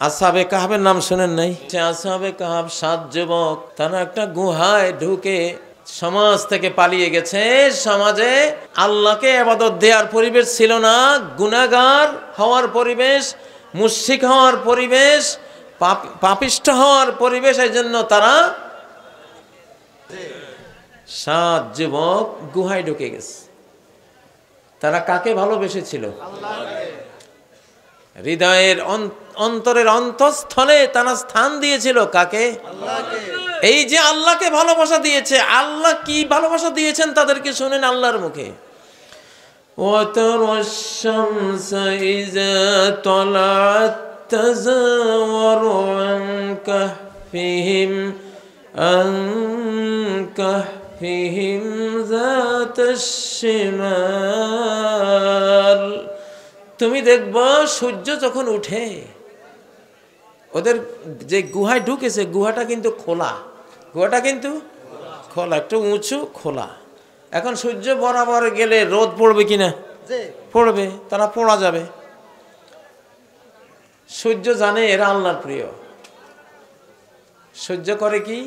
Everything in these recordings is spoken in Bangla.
আসহাবে কাহাবের নাম শুনেন নাই? আসহাবে কাহাব 7 যুবক, তারা একটা গুহায় ঢুকে সমাজ থেকে পালিয়ে গেছে। সমাজে আল্লাহকে ইবাদত দেওয়ার পরিবেশ ছিল না, গুনাহগার হওয়ার পরিবেশ, মুশরিক হওয়ার পরিবেশ, পাপিষ্ঠ হওয়ার পরিবেশ। এই জন্য তারা 7 যুবক গুহায় ঢুকে গেছে। তারা কাকে ভালোবেসেছিল? হৃদয়ের অন্তরের অন্তঃস্থলে তারা স্থান দিয়েছিল কাকে? এই যে আল্লাহকে ভালোবাসা দিয়েছে। আল্লাহ কি ভালোবাসা দিয়েছেন তাদেরকে শুনেন আল্লাহর মুখে। وَتَرَى الشَّمْسَ إِذَا طَلَعَتْ تَزَاوَرُ عَنْ كَهْفِهِمْ ذَاتَ الشِّمَالِ। তুমি দেখবা সূর্য যখন উঠে, ওদের যে গুহায় ঢুকেছে গুহাটা কিন্তু খোলা, একটু উঁচু খোলা। এখন সূর্য বরাবর গেলে রোদ পড়বে কিনা? পড়বে, তারা পড়া যাবে। সূর্য জানে এরা আল্লাহর প্রিয়। সূর্য করে কি,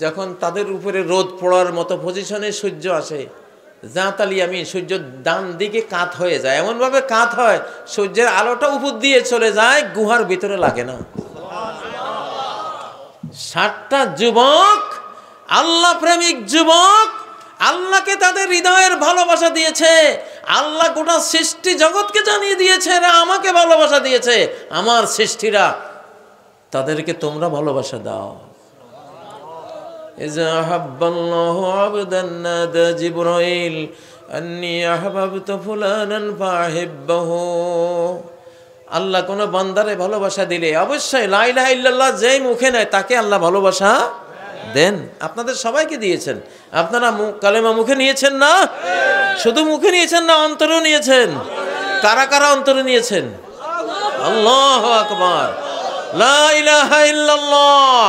যখন তাদের উপরে রোদ পড়ার মতো পজিশনে সূর্য আসে, জাতালি আমি সূর্য ডান দিকে কাত হয়ে যায়, এমন ভাবে কাত হয় সূর্যের আলোটা উপর দিয়ে চলে যায়, গুহার ভিতরে লাগে না। 7টা যুবক, আল্লাহ প্রেমিক যুবক, আল্লাহকে তাদের হৃদয়ের ভালোবাসা দিয়েছে। আল্লাহ গোটা সৃষ্টি জগৎকে জানিয়ে দিয়েছে এরা আমাকে ভালোবাসা দিয়েছে, আমার সৃষ্টিরা, তাদেরকে তোমরা ভালোবাসা দাও। إذا أحب الله عبدا نادى جبرائيل أني أحببت فلانا فأحبه। আল্লাহ কোন বান্দারে ভালোবাসা দিলে অবশ্যই লা ইলাহা ইল্লাল্লাহ যেই মুখে নেয় তাকে আল্লাহ ভালোবাসা দেন। আপনাদের সবাইকে দিয়েছেন। আপনারা কালেমা মুখে নিয়েছেন না? শুধু মুখে নিয়েছেন না, অন্তরেও নিয়েছেন? কারা কারা অন্তরে নিয়েছেন? আল্লাহু আকবার, লা ইলাহা ইল্লাল্লাহ।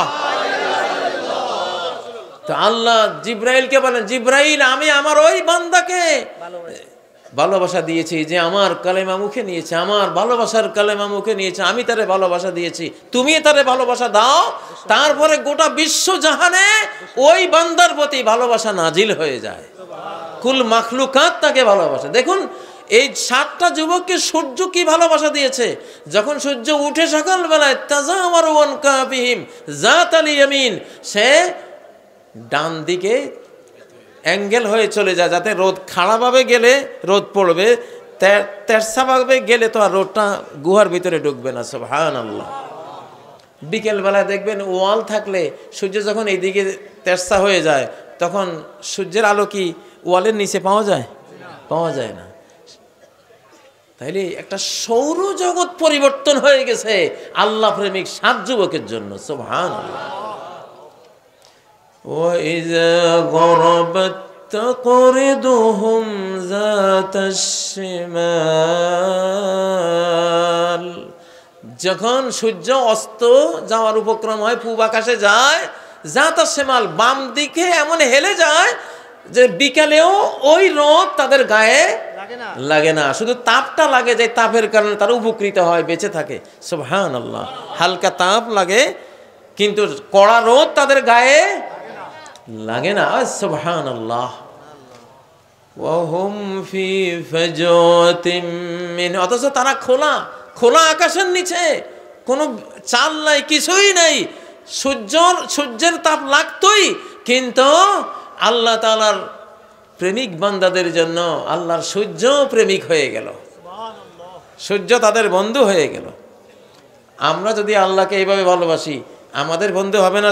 তো আল্লাহ জিব্রাইলকে বলেন, জিব্রাইল আমি আমার ওই বান্দাকে ভালোবাসা দিয়েছি যে আমার কালেমা মুখে নিয়েছে, আমার ভালোবাসার কালেমা মুখে নিয়েছে, আমি তারে ভালোবাসা দিয়েছি, তুমি তারে ভালোবাসা দাও। তারপরে গোটা বিশ্ব জাহানে ওই বান্দার প্রতি ভালোবাসা নাজিল হয়ে যায়, কুল মাখলুকাত তাকে ভালোবাসা। দেখুন এই 7টা যুবককে সূর্য কি ভালোবাসা দিয়েছে। যখন সূর্য উঠে সকালবেলায়, তাজাওয়ারু আন কাহফিহিম যাতাল ইয়ামিন, সে ডান দিকে অ্যাঙ্গেল হয়ে চলে যায়, যাতে রোদ খাড়াভাবে গেলে রোদ পড়বে, তেরসাভাবে গেলে তো আর রোদটা গুহার ভিতরে ঢুকবে না। সুবহানাল্লাহ। বিকেলবেলায় দেখবেন ওয়াল থাকলে সূর্য যখন এইদিকে তেরসা হয়ে যায়, তখন সূর্যের আলো কি ওয়ালের নিচে পাওয়া যায়? পাওয়া যায় না। তাইলে একটা সৌরজগৎ পরিবর্তন হয়ে গেছে আল্লাহ প্রেমিক 7 যুবকের জন্য। সুবহানাল্লাহ। وَإِذَا غَرَبَتْ تَقْرِضُهُمْ ذَاتَ الشِّمَالِ। যখন সূর্য অস্ত যাওয়ার উপক্রম হয়, পূব আকাশে যায়, যাতা শিমাল বাম দিকে এমন হেলে যায় যে বিকালেও ওই রোদ তাদের গায়ে লাগে না, শুধু তাপটা লাগে, যে তাপের কারণে তারা উপকৃত হয়, বেঁচে থাকে। সুবহানাল্লাহ। হালকা তাপ লাগে কিন্তু কড়া রোদ তাদের গায়ে লাগে না। সুবহানাল্লাহ। ওয়াহুম ফি ফাজওয়াতিন মিন, অথচ তারা খোলা আকাশের নিচে, কোনো চাল নাই, কিছুই নাই। সূর্যের তাপ লাগতোই, কিন্তু আল্লাহ তাআলার প্রেমিক বান্দাদের জন্য আল্লাহর সূর্য প্রেমিক হয়ে গেল, সূর্য তাদের বন্ধু হয়ে গেল। আমরা যদি আল্লাহকে এইভাবে ভালোবাসি, আমাদের বন্ধু হবে না?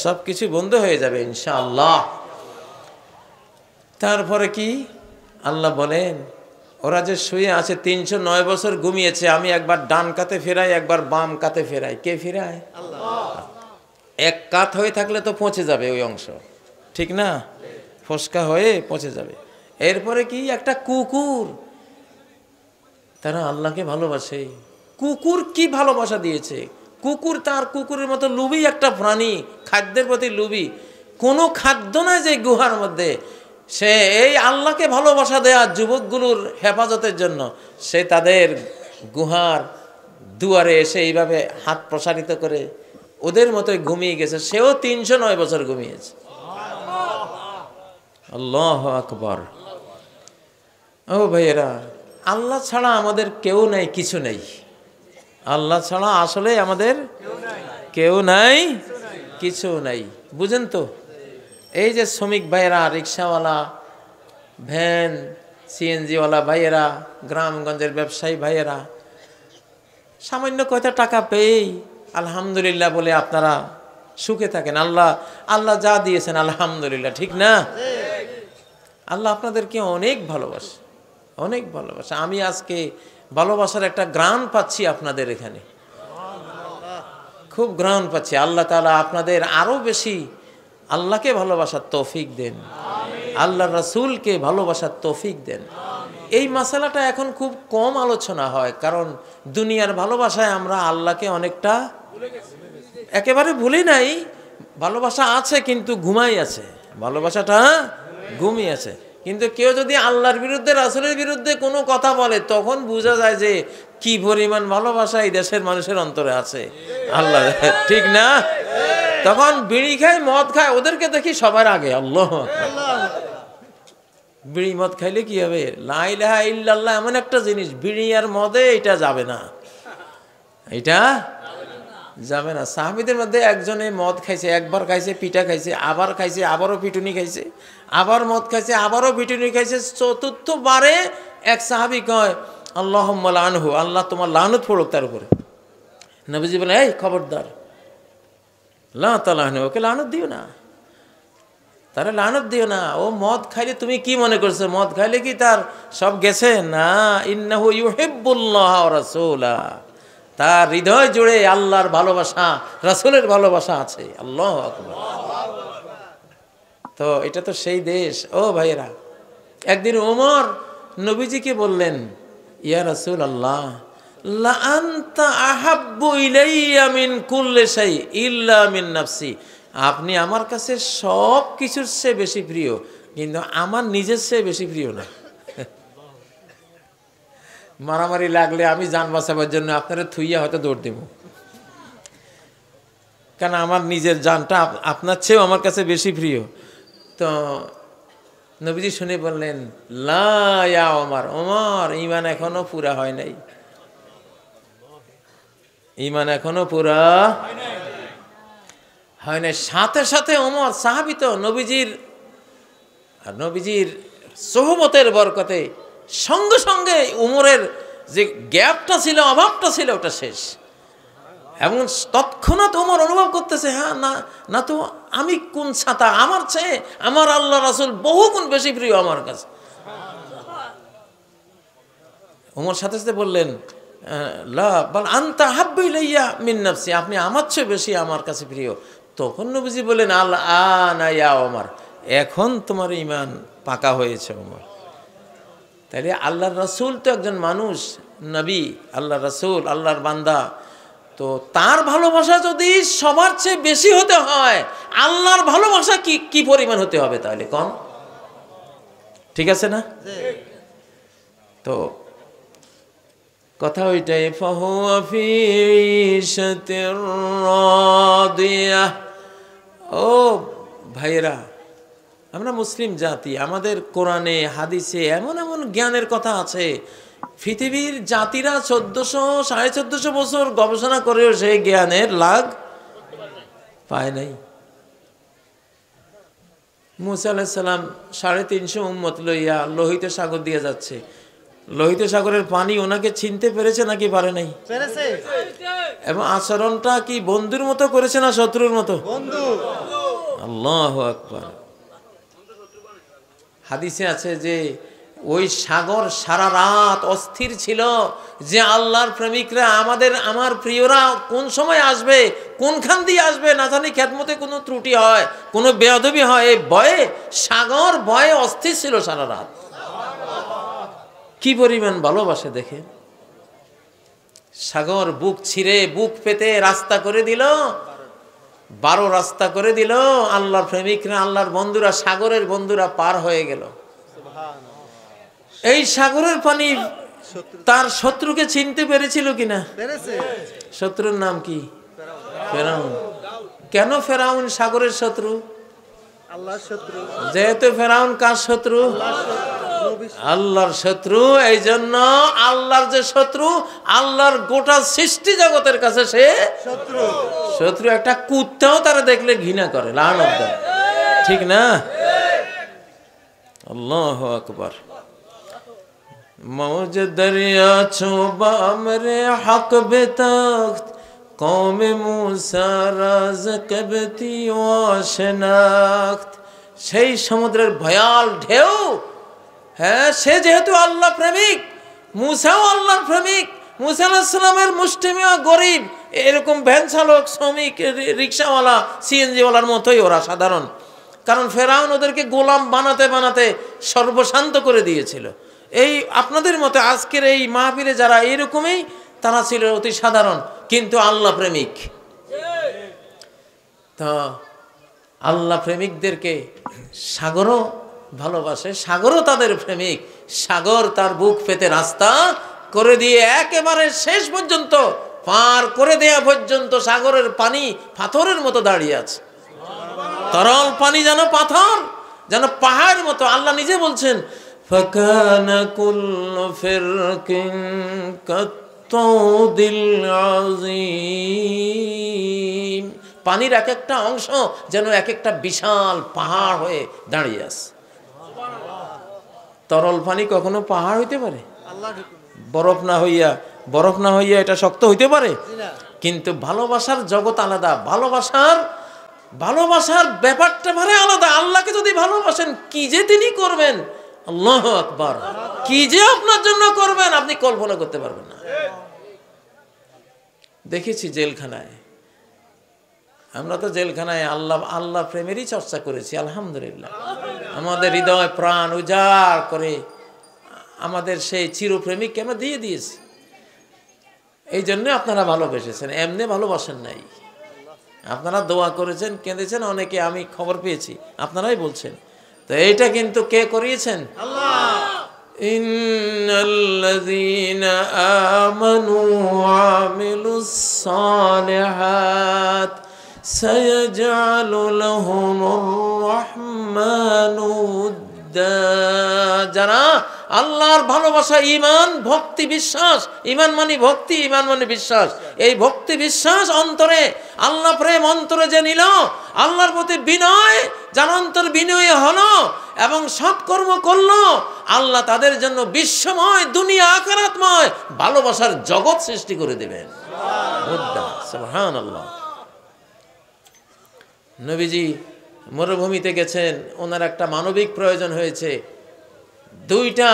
সব কিছু বন্ধ হয়ে যাবে ইনশাআল্লাহ। তারপরে কি আল্লাহ বলেন, ওরা যে শুয়ে আছে 309 বছর ঘুমিয়েছে, আমি একবার ডান কাতে ফেরাই, একবার বাম কাতে ফেরাই। কে ফেরায়? আল্লাহ। এক কাত হয়ে থাকলে তো পচে যাবে ওই অংশ, ঠিক না? ফসকা হয়ে পচে যাবে। এরপরে কি, একটা কুকুর, তারা আল্লাহকে ভালোবাসে। কুকুর কি ভালোবাসা দিয়েছে। কুকুর তার কুকুরের মতো লোভী একটা প্রাণী, খাদ্যের প্রতি লোভী। কোনো খাদ্য নাই যে গুহার মধ্যে, সে এই আল্লাহকে ভালোবাসা দেয়া যুবকগুলোর হেফাজতের জন্য সে তাদের গুহার দুয়ারে এসে এইভাবে হাত প্রসারিত করে ওদের মতোই ঘুমিয়ে গেছে, সেও 309 বছর ঘুমিয়েছে। আল্লাহু আকবার। ও ভাইয়েরা, আল্লাহ ছাড়া আমাদের কেউ নাই, কিছু নেই। আল্লাহ ছাড়া আসলে আমাদের কেউ নাই, কিছু নাই। বুঝেন তো? এই যে শ্রমিক ভাইয়েরা, রিক্সাওয়ালা, ভ্যান, সিএনজিওয়ালা ভাইয়েরা, গ্রামগঞ্জের ব্যবসায়ী ভাইয়েরা, সামান্য কয়টা টাকা পেয়েই আলহামদুলিল্লাহ বলে আপনারা সুখে থাকেন। আল্লাহ যা দিয়েছেন আলহামদুলিল্লাহ, ঠিক না? আল্লাহ আপনাদেরকে অনেক ভালোবাসে, অনেক ভালোবাসে। আমি আজকে ভালোবাসার একটা গ্রাণ পাচ্ছি আপনাদের এখানে, খুব গ্রাণ পাচ্ছি। আল্লাহ তাআলা আপনাদের আরো বেশি আল্লাহকে ভালোবাসার তৌফিক দেন, আল্লাহ রাসূলকে ভালোবাসার তৌফিক দেন। এই মাসালাটা এখন খুব কম আলোচনা হয়, কারণ দুনিয়ার ভালোবাসায় আমরা আল্লাহকে অনেকটা একেবারে ভুলি নাই। ভালোবাসা আছে কিন্তু ঘুমাই আছে, ভালোবাসাটা ঘুমিয়ে আছে। কিন্তু কেউ যদি আল্লাহর বিরুদ্ধে, রাসূলের বিরুদ্ধে কোনো কথা বলে, তখন বোঝা যায় যে কি পরিমাণ ভালোবাসা এই দেশের মানুষের অন্তরে আছে আল্লাহ, ঠিক না? তখন বিড়ি খায়, মদ খায়, ওদেরকে দেখি সবার আগে আল্লাহ। বিড়ি মদ খাইলে কি হবে? লা ইলাহা ইল্লাল্লাহ এমন একটা জিনিস, বিড়ি আর মদে এটা যাবে না, এটা যাবে না। সাহাবীদের মধ্যে একজনে মদ খাইছে, একবার খাইছে, পিঠা খাইছে, আবার খাইছে, আবারও পিটুনি খাইছে, আবার মদ খাইছে, আবারও পিটুনি খাইছে। চতুর্থবারে এক সাহাবী কয় আল্লাহুম্মা লানহু, আল্লাহ তোমার লানত পড়ুক তার উপরে। নবীজি বলেন, এই খবরদার, লা তালাহনু, ওকে লানত দিও না, তারে লানত দিও না। ও মদ খাইলে তুমি কি মনে করছো মদ খাইলে কি তার সব গেছে? না, ইন্নাহু ইউহিব্বুল্লাহ ওয়া রাসূলা, তার হৃদয় জুড়ে আল্লাহর ভালোবাসা, রাসূলের ভালোবাসা আছে। আল্লাহু আকবার। তো এটা তো সেই দেশ। ও ভাইয়েরা, একদিন ওমর নবীজিকে বললেন, ইয়া রাসূলুল্লাহ, লা আনতা আহাব্বু ইলাইয়া মিন কুল্লি শাই ইল্লা মিন নাফসি, আপনি আমার কাছে সব কিছুর চেয়ে বেশি প্রিয়, কিন্তু আমার নিজের চেয়ে বেশি প্রিয় না। মারামারি লাগলে আমি জান বাঁচাবার জন্য আপনারা থুইয়া হয়তো দৌড় দেব, কারণ আমার নিজের জানটা আপনার চেয়েও আমার কাছে বেশি প্রিয়। তো নবীজি শুনে বললেন, লা ইয়া ওমর, ওমর ঈমান এখনো পুরা হয় নাই, ঈমান এখনো পুরা হয় নাই। সাথে সাথে ওমর সাহাবী তো নবীজির সোহবতের বরকতে সঙ্গে সঙ্গে উমরের যে গ্যাপটা ছিল, অভাবটা ছিল, ওটা শেষ। এবং তৎক্ষণাৎ ওমর অনুভব করতেছে, হ্যাঁ না না, তো আমি কোন ছাতা, আমার চেয়ে আমার আল্লাহ রাসূল বহু গুণ বেশি প্রিয় আমার কাছে। ওমর সাথে সাথে বললেন, লা বাল আনতা হাব্বু ইলাইয়া মিন নাফসি, আপনি আমার চেয়ে বেশি আমার কাছে প্রিয়। তখন নবীজি বললেন, আল আনা ইয়া ওমর, এখন তোমার ঈমান পাকা হয়েছে ওমর। তাইলে আল্লাহর রাসূল তো একজন মানুষ, নবী, আল্লাহর রাসূল, আল্লাহর বান্দা। তো তার ভালোবাসা যদি সবার চেয়ে বেশি হতে হয়, আল্লাহর ভালোবাসা কি পরিমাণ হতে হবে তাহলে কম? ঠিক আছে না? তো কথা ওইটাই, ফাহুয়া ফি ঈশাতির রাদিয়াহ। ও ভাইয়েরা, আমরা মুসলিম জাতি, আমাদের কোরআনে হাদিসে এমন এমন জ্ঞানের কথা আছে, পৃথিবীর জাতিরা 1400-1450 বছর গবেষণা করেও সেই জ্ঞানের লাভ পায় নাই। মুসা আলাইহিস সালাম 350 উম্মত লইয়া লোহিত সাগর দিয়ে যাচ্ছে, লোহিত সাগরের পানি ওনাকে চিনতে পেরেছে নাকি পারে নাই? পেরেছে। এবং আচরণটা কি বন্ধুর মতো করেছে না শত্রুর মতো? বন্ধু। আল্লাহু আকবার। হাদিসে আছে যে ওই সাগর সারা রাত অস্থির ছিল যে আল্লাহর প্রেমিকরা, আমার প্রিয়রা কোন সময় আসবে, কোনখান দিয়ে আসবে, না জানি খেদমতে কোনো ত্রুটি হয়, কোনো বেয়াদবি হয়, এই ভয়ে সাগর ভয়ে অস্থির ছিল সারা রাত। কি পরিমাণ ভালোবাসে দেখে। সাগর বুক ছিঁড়ে বুক পেতে রাস্তা করে দিল, 12 রাস্তা করে দিল। আল্লাহর প্রেমিকরা, আল্লাহর বন্ধুরা, সাগরের বন্ধুরা পার হয়ে গেল। এই সাগরের পানি তার শত্রুকে চিনতে পেরেছিল কিনা? শত্রুর নাম কি? ফেরাউন। কেন ফেরাউন সাগরের শত্রু? যেহেতু ফেরাউন কার শত্রু? আল্লাহর শত্রু। এই জন্য আল্লাহর যে শত্রু, আল্লাহর গোটা সৃষ্টি জগতের কাছে সে শত্রু। একটা কুত্তাও তারা দেখলে ঘৃণা করে, লানত দেয়, ঠিক না? আল্লাহু আকবার। मौज दरिया छुबा मेरे हक बेतख्त कौम मूसा राज कबती वाशनाख्त। সেই সমুদ্রের ভয়াল ঢেউ, হ্যাঁ, সে যেহেতু আল্লাহ প্রেমিক, মুসাও আল্লাহর প্রেমিক। মুসা আলাইহিস সালামের মুষ্টিমেয় গরিব, এরকম ভ্যান চালক, শ্রমিক, রিক্সাওয়ালা, সিএনজিওয়ালার মতোই ওরা সাধারণ। কারণ ফেরাউন ওদেরকে গোলাম বানাতে বানাতে সর্বশান্ত করে দিয়েছিল। এই আপনাদের মতে আজকের এই মাহফিলে যারা এইরকমই, তারা ছিল অতি সাধারণ কিন্তু আল্লাহ প্রেমিক। তো আল্লাহ প্রেমিকদেরকে সাগরও ভালোবাসে, সাগরও তাদের প্রেমিক। সাগর তার বুক পেতে রাস্তা করে দিয়ে একেবারে শেষ পর্যন্ত, পার করে দেয়া পর্যন্ত সাগরের পানি পাথরের মতো দাঁড়িয়ে আছে। তরল পানি যেন পাথর, যেন পাহাড়ের মতো। আল্লাহ নিজে বলছেন, فكان كل فرق كالطود العظيم। পানির এক একটা অংশ যেন এক একটা বিশাল পাহাড় হয়ে দাঁড়িয়ে আছে। তরল পানি কখনো পাহাড় হইতে পারে? বরফ না হইয়া এটা শক্ত হইতে পারে? কিন্তু ভালোবাসার জগৎ আলাদা। ভালোবাসার ব্যাপারটা মানে আলাদা। আল্লাহকে যদি ভালোবাসেন, কি যে তিনি করবেন, আল্লাহু আকবার, কি যে আপনার জন্য করবেন আপনি কল্পনা করতে পারবেন না। দেখেছি জেলখানায়, আমরা তো জেলখানায় আল্লাহ প্রেমেরই চর্চা করেছি, আলহামদুলিল্লাহ। আমাদের হৃদয় প্রাণ উজাড় করে আমাদের সেই চিরপ্রেমিককে আমরা দিয়ে দিয়েছি। এই জন্য আপনারা ভালোবেসেছেন, এমনি ভালোবাসেন নাই। আপনারা দোয়া করেছেন, কেঁদেছেন অনেকে, আমি খবর পেয়েছি, আপনারাই বলছেন। তো এইটা কিন্তু কে করিয়েছেন? আল্লাহ। ইন্নাল্লাযীনা আমানু ওয়া আমিলুস সালিহাত সায়াজআলু লাহুমুর রাহমানু উদ্দা। যারা আল্লাহর ভালোবাসা, ঈমান, ভক্তি, বিশ্বাস, ঈমান মানে ভক্তি, ঈমান মানে বিশ্বাস, এই ভক্তি বিশ্বাস অন্তরে, আল্লাহ প্রেম অন্তরে যে নিল, আল্লাহর প্রতি বিনয়, যার অন্তর বিনয় হলো এবং সৎকর্ম করলো, আল্লাহ তাদের জন্য বিশ্বময়, দুনিয়া আখিরাতময় ভালোবাসার জগৎ সৃষ্টি করে দেবেন। সুবহানাল্লাহ। নবীজি মরুভূমিতে গেছেন, ওনার একটা মানবিক প্রয়োজন হয়েছে। 2টা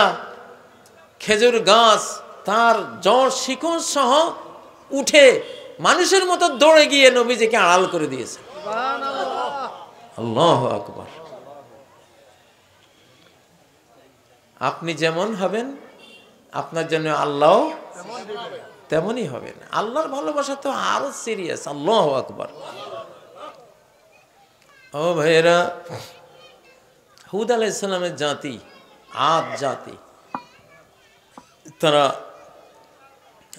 খেজুর গাছ তার জড় শিকড় সহ উঠে মানুষের মতো দৌড়ে গিয়ে নবীজিকে আড়াল করে দিয়েছে। আল্লাহু আকবার। আপনি যেমন হবেন, আপনার জন্য আল্লাহ তেমনই হবেন। আল্লাহর ভালোবাসা তো আরো সিরিয়াস। আল্লাহু আকবার। ও ভাইয়েরা, হুদ আলাইহিস সালামের জাতি, আদ জাতি, তারা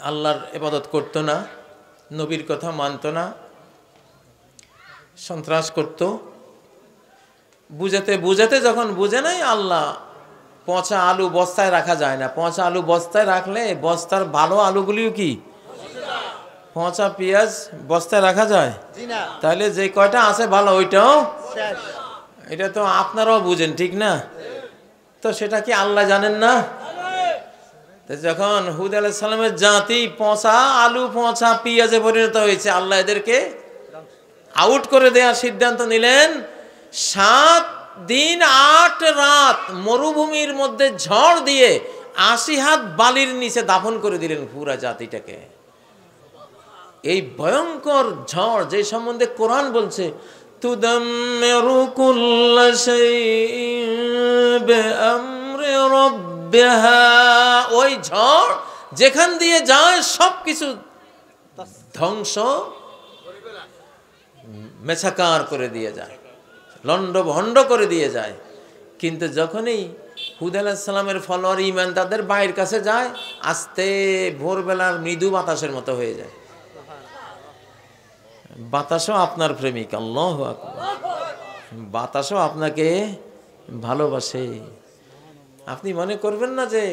আল্লাহর ইবাদত করতো না, নবীর কথা মানতো না, সন্ত্রাস করত। বুঝাতে বুঝাতে যখন বুঝে নাই, আল্লাহ পচা আলু বস্তায় রাখা যায় না, পচা আলু বস্তায় রাখলে বস্তার ভালো আলুগুলিও কি পচা, পেঁয়াজ বস্তায় রাখা যায়? তাহলে যে কয়টা আছে ভালো ওইটাও, এটা তো আপনারাও বুঝেন, ঠিক না? তো সেটা কি আল্লাহ জানেন না? যখন হুদ আলাইহিস সালামের জাতি পচা আলু, পচা পেঁয়াজে পরিণত হয়েছে, আল্লাহ এদেরকে আউট করে দেওয়ার সিদ্ধান্ত নিলেন। 7 দিন 8 রাত মরুভূমির মধ্যে ঝড় দিয়ে 80 হাত বালির নিচে দাফন করে দিলেন পুরা জাতিটাকে। এই ভয়ঙ্কর ঝড়, যে সম্বন্ধে কোরআন বলছে, তুদাম্মিরু কুল্লা শাইইন বিআমরি রাব্বিহা, ওই ঝড় যেখান দিয়ে যায় সবকিছু ধ্বংস মেছাকার করে দিয়ে যায়, লন্ডভন্ড করে দিয়ে যায়। কিন্তু যখনই হুদ আলাইহিস সালামের ফলোয়ার ঈমানদারদের ভাইয়ের কাছে যায়, আস্তে ভোরবেলার মৃদু বাতাসের মতো হয়ে যায়। বাতাসও আপনার প্রেমিক, আল্লাহু আকবার। বাতাসও আপনাকে ভালোবাসে। আপনি মনে করবেন না যে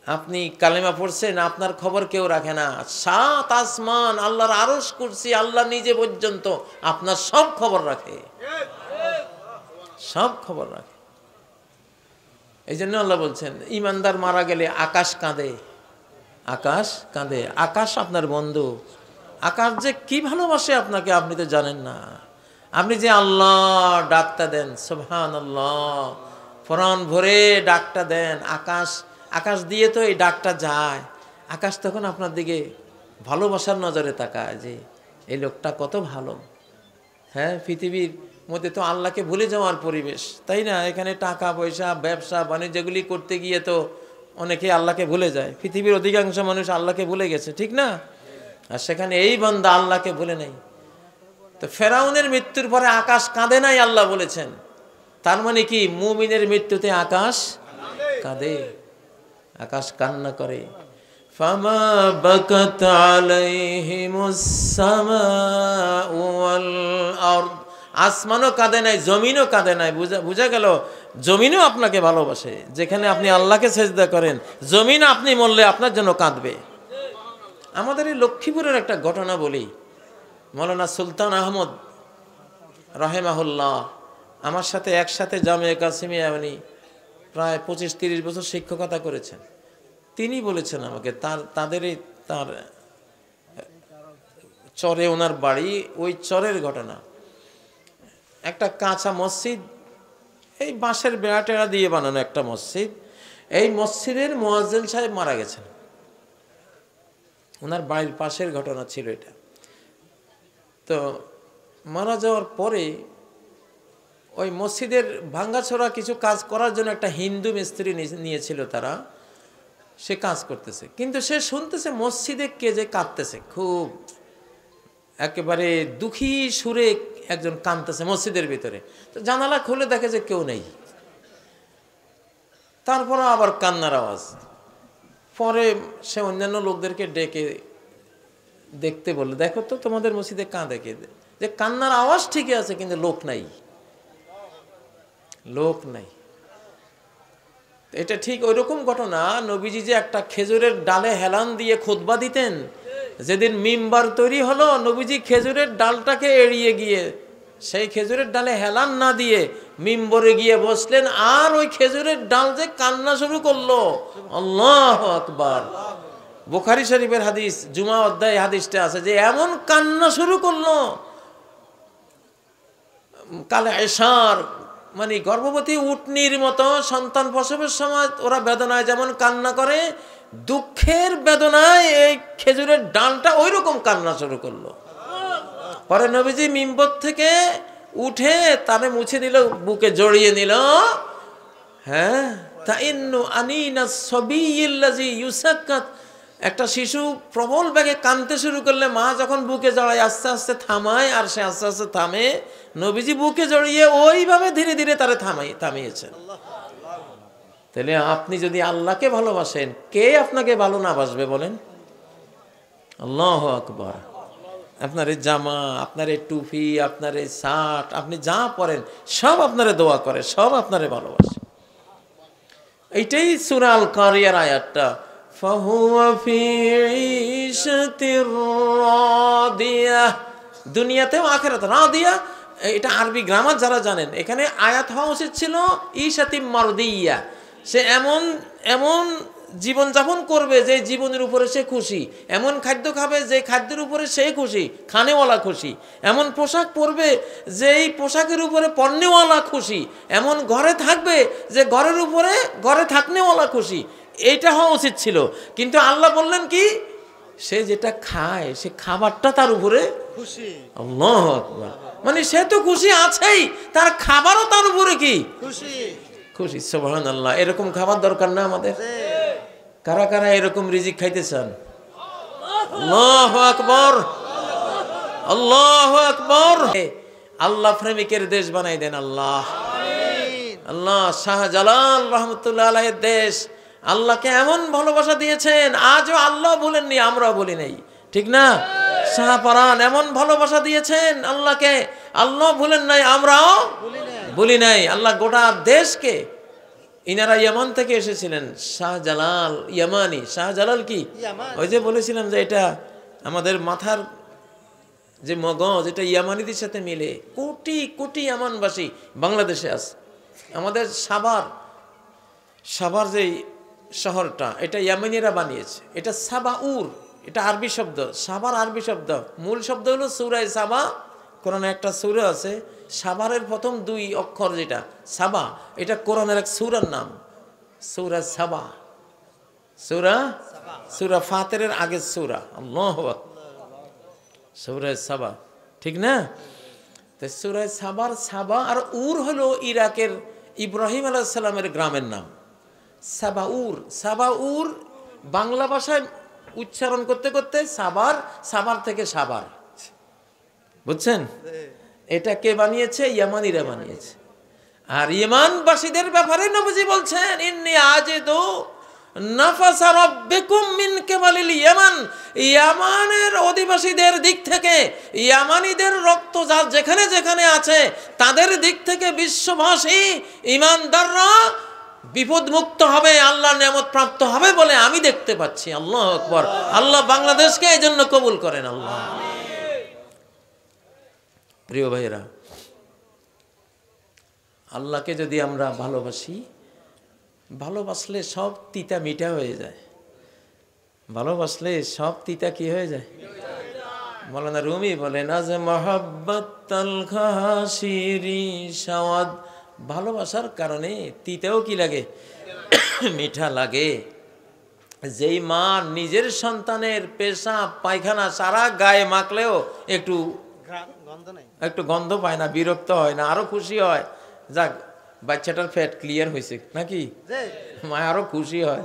আপনি কালেমা পড়ছেন আপনার খবর কেউ রাখে না। 7 আসমান, আল্লাহর আরশ, কুরসি, আল্লাহ নিজে পর্যন্ত আপনার সব খবর রাখে, সব খবর রাখে। এই জন্য আল্লাহ বলছেন ঈমানদার মারা গেলে আকাশ কাঁদে, আকাশ কাঁদে। আকাশ আপনার বন্ধু। আকাশ যে কি ভালোবাসে আপনাকে আপনি তো জানেন না। আপনি যে আল্লাহ ডাকটা দেন, সুবহানাল্লাহ, প্রাণ ভরে ডাকটা দেন, আকাশ দিয়ে তো এই ডাকটা যায়। আকাশ তখন আপনার দিকে ভালোবাসার নজরে তাকায় যে এই লোকটা কত ভালো। হ্যাঁ, পৃথিবীর মধ্যে তো আল্লাহকে ভুলে যাওয়ার পরিবেশ, তাই না? এখানে টাকা পয়সা, ব্যবসা বাণিজ্যগুলি করতে গিয়ে তো অনেকে আল্লাহকে ভুলে যায়। পৃথিবীর অধিকাংশ মানুষ আল্লাহকে ভুলে গেছে, ঠিক না? আর সেখানে এই বান্দা আল্লাহকে ভুলে নাই। তো ফেরাউনের মৃত্যুর পরে আকাশ কাঁদে নাই, আল্লাহ বলেছেন। তার মানে কি? মুমিনের মৃত্যুতে আকাশ কাঁদে, আকাশ কান্না করে। ফামা বাকাত আলাইহিমুস সামাউ ওয়াল আরদ, আসমানও কাঁদে নাই, জমিনও কাঁদে নাই। বুঝা গেল জমিনও আপনাকে ভালোবাসে। যেখানে আপনি আল্লাহকে সেজদা করেন, জমিন আপনি মরলে আপনার জন্য কাঁদবে। আমাদের এই লক্ষ্মীপুরের একটা ঘটনা বলি। মৌলানা সুলতান আহমদ রাহেমাহুল্লাহ আমার সাথে একসাথে জামিয়া কাসিমিয়া উনি প্রায় 25-30 বছর শিক্ষকতা করেছেন। তিনি বলেছেন আমাকে তার চরে ওনার বাড়ি, ওই চরের ঘটনা। একটা কাঁচা মসজিদ, এই বাঁশের বেড়া টেড়া দিয়ে বানানো একটা মসজিদ। এই মসজিদের মুয়াজ্জিন সাহেব মারা গেছেন। ওনার বাড়ির পাশের ঘটনা ছিল এটা। তো মারা যাওয়ার পরে ওই মসজিদের ভাঙ্গাছোড়া কিছু কাজ করার জন্য একটা হিন্দু মিস্ত্রি নিয়েছিল তারা। সে কাজ করতেছে, কিন্তু সে শুনতেছে মসজিদে কে যে কাঁদতেছে, খুব একেবারে দুঃখী সুরে একজন কাঁদতেছে মসজিদের ভিতরে। তো জানালা খুলে দেখে যে কেউ নেই। তারপরে আবার কান্নার আওয়াজ। পরে সে অন্যান্য লোকদেরকে ডেকে দেখতে বলল, দেখো তো তোমাদের মসজিদে কাঁদে কে? যে কান্নার আওয়াজ ঠিকই আছে, কিন্তু লোক নাই, লোক নাই। এটা ঠিক ওইরকম ঘটনা। নবীজি যে একটা খেজুরের ডালে হেলান দিয়ে খুতবা দিতেন, যেদিন মিম্বার তৈরি হলো, নবীজি খেজুরের ডালটাকে এড়িয়ে গিয়ে সেই খেজুরের ডালে হেলান না দিয়ে মিম্বরে গিয়ে বসলেন। আর ওই খেজুরের ডাল যে কান্না শুরু করলো, আল্লাহু আকবার। বুখারী শরীফের হাদিস, জুমা অধ্যায় হাদিসটা আছে যে এমন কান্না শুরু করলো, কালে এশার মানে গর্ভবতী উটনির মতো সন্তান প্রসবের সময় ওরা বেদনায় যেমন কান্না করে, দুঃখের বেদনায় এই খেজুরের ডালটা ওই রকম কান্না শুরু করলো। পরে নবীজি মিম্বর থেকে উঠে তারে মুছে দিল, বুকে জড়িয়ে নিল। হ্যাঁ, তাইন্নু আনিনা সাবিয়্যিল্লাযী ইউসাক্কাত, একটা শিশু প্রবল বেগে কাঁদতে শুরু করলে মা যখন বুকে জড়ায় আস্তে আস্তে থামায়, আর সে আস্তে আস্তে থামে। নবীজি বুকে জড়িয়ে ওইভাবে ধীরে ধীরে তারে থামিয়েছেন। তাহলে আপনি যদি আল্লাহকে ভালোবাসেন, কে আপনাকে ভালো না বাসবে বলেন? আল্লাহু আকবার। আপনার এই জামা, আপনার এই টুপি, আপনার এই শার্ট, আপনি যা পরেন সব আপনারে দোয়া করে, সব আপনারে ভালোবাসে। এইটাই সূরা আল কারিয়ার আয়াতটা, ফাহুয়া ফি ঈশাতির রাদিয়া, দুনিয়াতেও আখিরাতে রাদিয়া। এটা আরবি গ্রামার যারা জানেন, এখানে আয়াত হওয়া উচিত ছিল ঈশাতিম মারদিয়া। সে এমন এমন জীবনযাপন করবে যে জীবনের উপরে সে খুশি, এমন খাদ্য খাবে যে খাদ্যের উপরে সে খুশি, খানেওয়ালা খুশি, এমন পোশাক পরবে যেই পোশাকের উপরে পরনেওয়ালা খুশি, এমন ঘরে থাকবে যে ঘরের উপরে ঘরে থাকনেওয়ালা খুশি। এইটা হওয়া উচিত ছিল। কিন্তু আল্লাহ বললেন কি, সে যেটা খায় সে খাবারটা তার উপরে খুশি। আল্লাহু আকবার। মানে সে তো খুশি আছেই, তার খাবারও তার উপরে কি খুশি, খুশি। সুবহানাল্লাহ। এরকম খাবার দরকার না আমাদের? কারা কারা এরকম রিজিক খাইতে চান? আল্লাহু আকবার, আল্লাহু আকবার। আল্লাহ প্রেমিকের দেশ বানাই দেন আল্লাহ। আল্লাহ শাহজালাল রহমতুল্লাহ আলাইহির দেশ আল্লাহকে এমন ভালোবাসা দিয়েছেন, আজও আল্লাহ বলেননি, আমরাও বলি নাই, ঠিক না? শাহপরান এমন ভালোবাসা দিয়েছেন আল্লাহকে, আল্লাহ ভুলেন নাই, আমরাও বলি নাই। আল্লাহ গোটা দেশকে, ইনারা ইয়ামান থেকে এসেছিলেন, শাহজালাল ইয়ামানি। শাহজালাল কি? ওই যে বলেছিলাম যে এটা আমাদের মাথার যে মগজ, এটা ইয়ামানিদের সাথে মিলে। কোটি কোটি ইয়ামানবাসী বাংলাদেশে আছে। আমাদের সাভার যে শহরটা, এটা ইয়ামানিরা বানিয়েছে। এটা সাবাউর, এটা আরবি শব্দ। সাভার আরবি শব্দ, মূল শব্দ হলো সূরা সাবা। কোরআনে একটা সূরা আছে সাভারের প্রথম 2 অক্ষর যেটা সাবা, এটা কোরআনের এক সূরার নাম, সূরা সাবা। সূরা ফাতিরের আগের সূরা। আল্লাহু আকবার, সূরা সাবা, ঠিক না? তো সূরা সাবার সাবা আর উর হলো ইরাকের ইব্রাহিম আলাইহিস সালামের গ্রামের নাম। সাবাউর বাংলা ভাষায় উচ্চারণ করতে করতে সাবার থেকে সাবার, বুঝছেন? এটা কে বানিয়েছে? ইয়ামানিরা বানিয়েছে। আর ইয়ামানবাসীদের ব্যাপারে নবীজি বলছেন, ইন্নী আজিদু নাফাসা রাব্বিকুম মিন কিবালিল ইয়ামান। ইয়ামানের অধিবাসীদের দিক থেকে, ইয়ামানিদের রক্ত যা যেখানে যেখানে আছে, তাদের দিক থেকে বিশ্ববাসী ঈমানদাররা বিপদ মুক্ত হবে, আল্লাহর নিয়ামত প্রাপ্ত হবে বলে আমি দেখতে পাচ্ছি। আল্লাহু আকবার। আল্লাহ বাংলাদেশকে এই জন্য কবুল করেন। আল্লাহ। প্রিয় ভাইয়েরা, আল্লাহকে যদি আমরা ভালোবাসলে সব তিতা মিঠা হয়ে যায়। ভালোবাসলে সব তিতা কি হয়ে যায়? মাওলানা রুমি বলেন, আজ মহাব্বতাল খাশিরি সাওয়াদ। ভালোবাসার কারণে তিতাও কি লাগে? মিঠা লাগে। যেই মা নিজের সন্তানের পেশাব পায়খানা সারা গায়ে মাখলেও একটু গন্ধ পায় না, বিরক্ত হয় না, আরো খুশি হয়, যাক বাচ্চাটার ফ্যাট ক্লিয়ার হয়েছে নাকি, মা আরো খুশি হয়।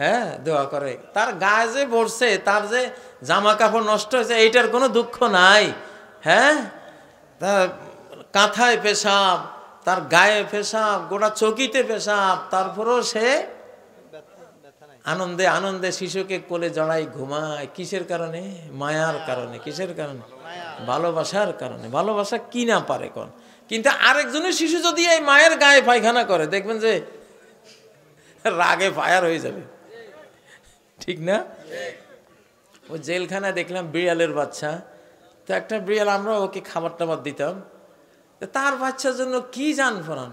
হ্যাঁ, দোয়া করে। তার গায়ে যে পড়ছে, তার যে জামা কাপড় নষ্ট হয়েছে, এইটার কোনো দুঃখ নাই। হ্যাঁ, তার কাঁথায় পেশাব, তার গায়ে পেশাব, গোটা চকিতে পেশাব, তারপরও সে আনন্দে আনন্দে শিশুকে কোলে জড়াই ঘুমায়। কিসের কারণে? মায়ার কারণে। কিসের কারণে? ভালোবাসার কারণে। ভালোবাসা কি না পারে কোন? কিন্তু আরেকজনের শিশু যদি এই মায়ের গায়ে পায়খানা করে, দেখবেন যে রাগে ফায়ার হয়ে যাবে, ঠিক না? ওই জেলখানায় দেখলাম বিড়ালের বাচ্চা, তো একটা বিড়াল, আমরা ওকে খাবার টাবার দিতাম, তার বাচ্চার জন্য কি জান ফরান।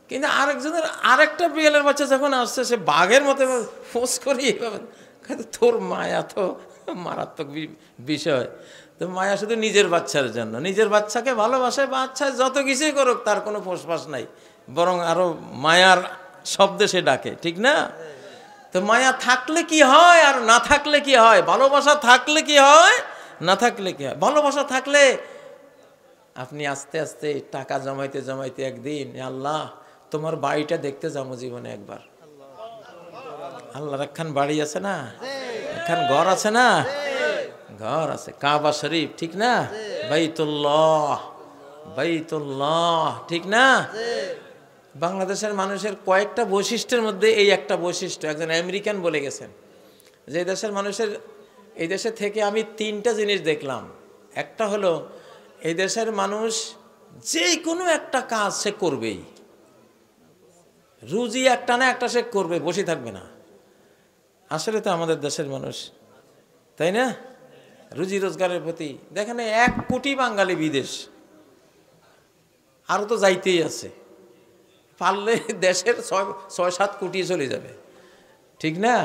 কিন্তু আরেকজনের আরেকটা বিড়ালের বাচ্চা যখন আসছে, সে বাঘের মতো ফোঁস করি, তোর মায়া তো মারাত্মক বিষয়। তো মায়া শুধু নিজের বাচ্চার জন্য, নিজের বাচ্চাকে ভালোবাসে, বাচ্চা যত কিছুই করুক তার কোনো ফোঁসফাস নাই, বরং আরো মায়ার শব্দে সে ডাকে, ঠিক না? তো মায়া থাকলে কি হয় আর না থাকলে কি হয়? ভালোবাসা থাকলে কি হয়, না থাকলে কি হয়? ভালোবাসা থাকলে আপনি আস্তে আস্তে টাকা জমাইতে জমাইতে একদিন, আল্লাহ তোমার বাড়িটা দেখতে যাবো জীবনে একবার। আল্লাহর একখান বাড়ি আছে না, একখান ঘর আছে না, ঘর আছে, কাবা শরীফ, ঠিক না? বাইতুল্লাহ, ঠিক না? বাংলাদেশের মানুষের কয়েকটা বৈশিষ্ট্যের মধ্যে এই একটা বৈশিষ্ট্য। একজন আমেরিকান বলে গেছেন যে দেশের মানুষের, এই দেশে থেকে আমি 3টা জিনিস দেখলাম। একটা হলো, এই দেশের মানুষ যে কোনো একটা কাজ সে করবেই, রুজি একটা না একটা সে করবে, বসে থাকবে না। আসলে তো আমাদের দেশের মানুষ, তাই না? রুজি রোজগারের প্রতি দেখেন, 1 কোটি বাঙালি বিদেশ, আরো তো যাইতেই আছে। পারলে দেশের 6-7 কোটি চলে যাবে, ঠিক না?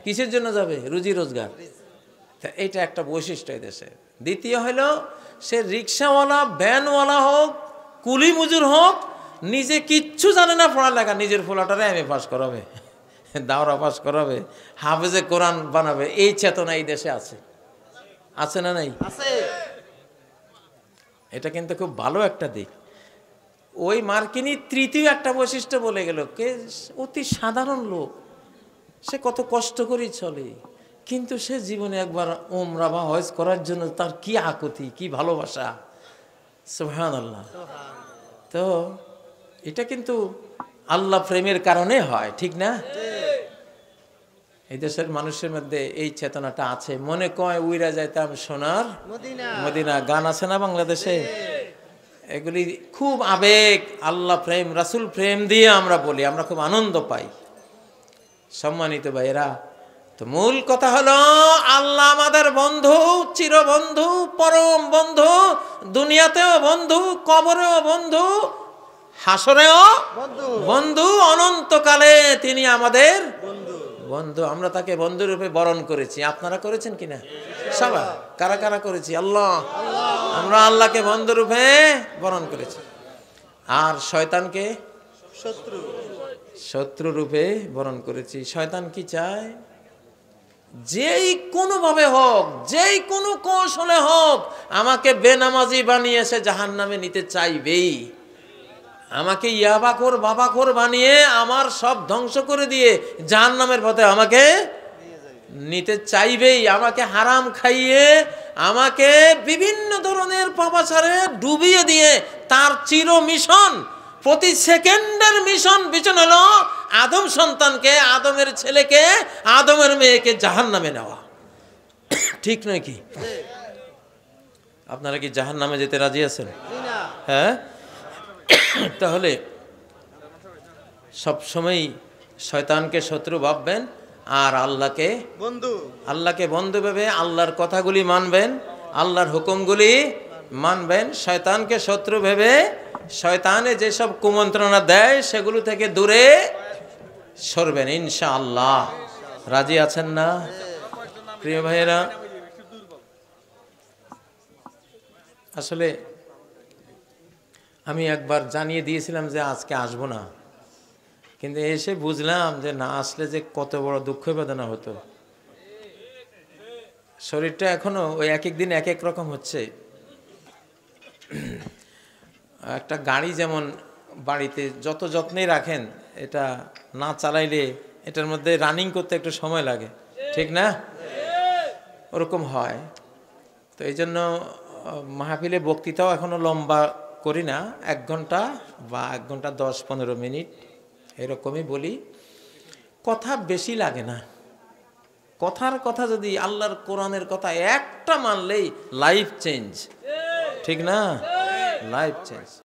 কিসের জন্য যাবে? রুজি রোজগার। তা এটা একটা বৈশিষ্ট্য এই দেশে। দ্বিতীয় হলো, সে রিক্সাওয়ালা, ভ্যানওয়ালা হোক, কুলি মজুর হোক, নিজে কিচ্ছু জানে না পড়ালেখা, নিজের ফোলাটারে এমএ পাস করাবে, দাওরা পাস করাবে, হাফেজে কোরআন বানাবে। এই চেতনা এই দেশে আছে, আছে না নাই? এটা কিন্তু খুব ভালো একটা দিক। ওই মার্কিনী তৃতীয় একটা বৈশিষ্ট্য বলে গেল, কে অতি সাধারণ লোক, সে কত কষ্ট করেই চলে, কিন্তু সে জীবনে একবার ওমরা বা হজ করার জন্য তার কি আকুতি, কি ভালোবাসা, সুবহানাল্লাহ। তো এটা কিন্তু আল্লাহ প্রেমের কারণে হয়, ঠিক না? এই দেশের মানুষের মধ্যে এই চেতনাটা আছে। মনে কয় উইরা যাইতাম সোনার মদিনা, গান আছে না বাংলাদেশে? এগুলি খুব আবেগ, আল্লাহ প্রেম, রাসূল প্রেম দিয়ে আমরা বলি, আমরা খুব আনন্দ পাই। সম্মানিত ভাইয়েরা, তো মূল কথা হলো আল্লাহ আমাদের বন্ধু, চিরবন্ধু, পরম বন্ধু, দুনিয়াতেও বন্ধু, কবরেও বন্ধু, হাসরেও বন্ধু, অনন্তকালে তিনি আমাদের বন্ধু। আমরা তাকে বন্ধু রূপে বরণ করেছি। আপনারা করেছেন কিনা? সবাই কারা কারা করেছি? আল্লাহ, আমরা আল্লাহকে বন্ধু রূপে বরণ করেছি। আর শয়তানকে শত্রু রূপে বরণ করেছি। শয়তান কি চায়? যেই কোনো ভাবে হোক, যেই কোনো কৌশলে হোক, আমাকে বেনামাজি বানিয়ে সে জাহান্নামে নিতে চাইবেই। আমাকে ইয়াবাখোর বাবাখোর বানিয়ে আমার সব ধ্বংস করে দিয়ে জাহান্নামের পথে আমাকে নিতে চাইবেই। আমাকে হারাম খাইয়ে, আমাকে বিভিন্ন ধরনের পাপাচারে ডুবিয়ে দিয়ে তার চির মিশন, প্রতি সেকেন্ডের মিশন হলো আদম সন্তানকে, আদমের ছেলেকে, আদমের মেয়েকে জাহান্নামে নেওয়া। ঠিক নয় কি? আপনারা কি জাহান্নামে যেতে রাজি আছেন? হ্যাঁ। তাহলে সবসময় শয়তানকে শত্রু ভাববেন আর আল্লাহকে বন্ধু ভেবে আল্লাহর কথাগুলি মানবেন, আল্লাহর হুকুমগুলি মানবেন। শয়তানকে শত্রু ভেবে শয়তানে যেসব কুমন্ত্রণা দেয় সেগুলো থেকে দূরে সরবেন ইনশাআল্লাহ। রাজি আছেন না প্রিয় ভাইয়েরা? আসলে আমি একবার জানিয়ে দিয়েছিলাম যে আজকে আসবো না, কিন্তু এসে বুঝলাম যে না আসলে যে কত বড় দুঃখ বেদনা হতো। শরীরটা এখনো ওই এক এক দিন এক এক রকম হচ্ছে। একটা গাড়ি যেমন বাড়িতে যত যত্নে রাখেন, এটা না চালাইলে এটার মধ্যে রানিং করতে একটু সময় লাগে, ঠিক না? ওরকম হয়। তো এই জন্য মাহফিলে বক্তৃতাও এখনো লম্বা করি না, 1 ঘন্টা বা 1 ঘন্টা 10-15 মিনিট এরকমই বলি। কথা বেশি লাগে না। কথার কথা যদি আল্লাহর কোরআনের কথা একটা মানলেই লাইফ চেঞ্জ, ঠিক না? Life change.